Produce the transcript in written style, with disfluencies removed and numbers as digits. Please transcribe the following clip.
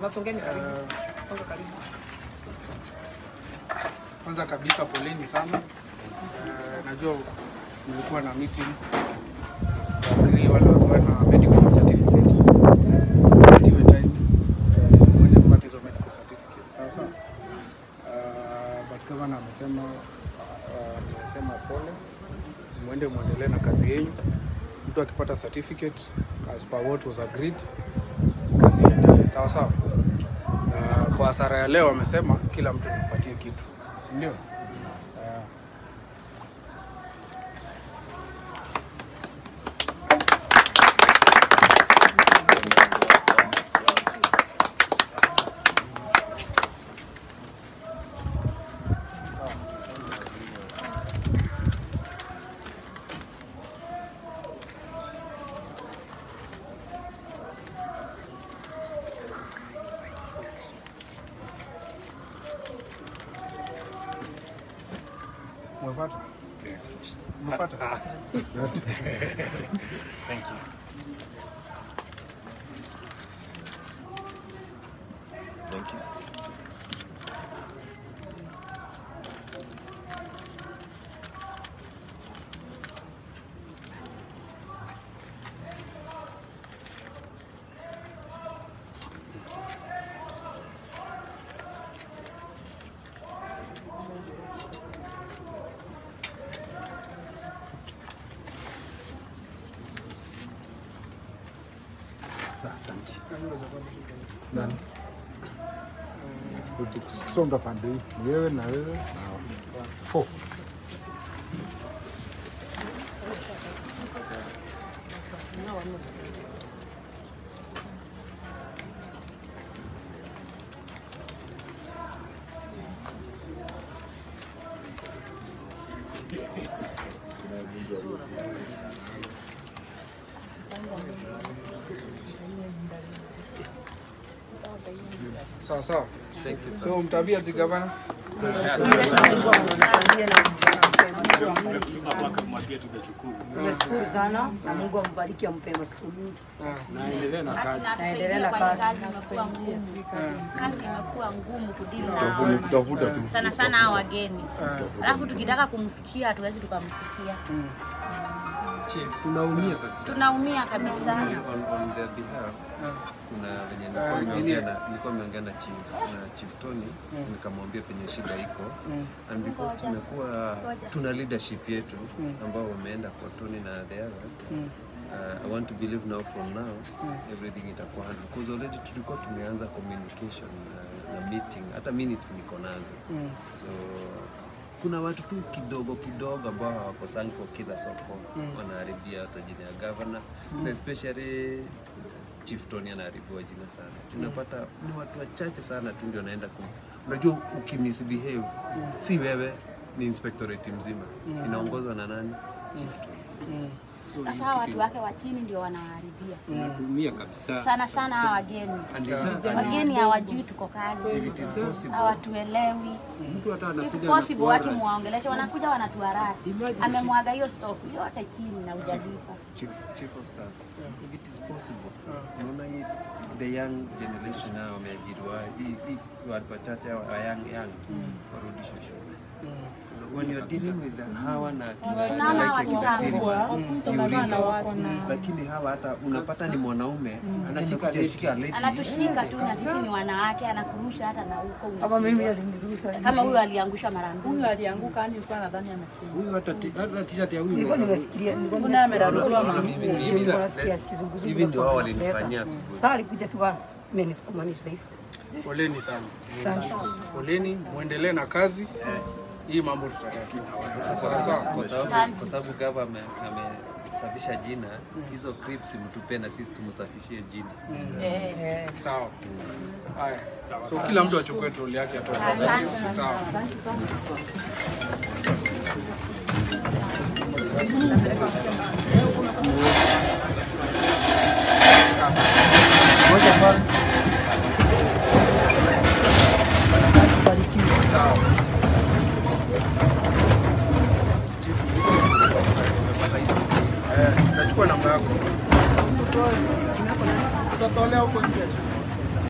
Masongeni karibu. Songa karibu. Kwanza kabisa poleni sana. Najua mlikuwa na meeting ili wale wako na medical certificate. Ndio time mwende mpate hizo medical certificate. Sasa but governor amesema pole. Mwende muendelee na kazi yenu. Mtu akipata certificate as per what was agreed, kazi iendelee sawa sawa. Kwa hasara ya leo wamesema kila mtu mpatie kitu, si ndio? Umepata? Yes. Umepata? Thank you. Thank you. Asante. Nani? Songa pande hii. Wewe na wewe. Four. Sawa sawa. So mtabia Ngabana. Nashukuru sana na Mungu ambariki ampe masiku mingi. Naendelea na kazi. Naendelea na kazi. Kazi imekuwa ngumu kudili na sana hao wageni. Alafu tukitaka kumfikia hatuwezi tukamfikia. Tunaumia kabisa. On their behalf, kuna venye nilikuwa nimeongea na Chief Tony, nikamwambia penye shida iko, and because tumekuwa tuna leadership yetu ambao wameenda kwa Tony na the others, I want to believe now from now everything itakuwa handled, because already tulikuwa tumeanza communication na meeting, hata minutes niko nazo. So kuna watu tu kidogo ambao hawakosangi kwa kila soko, wanaharibia hata jina ya governor, na especially Chief Tony anaharibiwa jina sana. Tunapata ni watu wachache sana tu ndio wanaenda unajua ukimisbehave, si wewe, ni inspectorate mzima. Inaongozwa na nani? Chief Tony. Sasa hawa watu wake wa chini ndio wanaharibia. Tunatumia kabisa. Sana hawa wageni. Wageni hawajui tuko kazi. Hawatuelewi. Mtu hata anakuja na possible watu muongeleshe, wanakuja wanatuharasi. Amemwaga hiyo stock yote chini na hujalipa. Chief of Staff, if it is possible, unaona the young generation now wameajiriwa, hii watu wachache wa young warudishwe shule. When you're dealing with the hawa na lakini hawa hata unapata ni mwanaume anashika leti, anatushika tu, na sisi ni wanawake, anakurusha hata na huko. Kama mimi alinirusha. Kama huyu aliangusha mara mbili. Huyu alianguka, yani nilikuwa nadhani amesema. Huyu hata t-shirt ya huyu. Nilikuwa nimesikia, nilikuwa amerarua mimi nasikia kizunguzungu. Hivi ndio wao walinifanyia asubuhi. Sasa alikuja tu amenisukumanisha hivi. Poleni sana. Poleni, muendelee na kazi. Hii mambo tutakaa kwa sababu government amesafisha jina, hizo clips mtupe na sisi tumsafishie jina. Sawa. Haya. So kila mtu achukue troli yake hapo. Sawa. Moja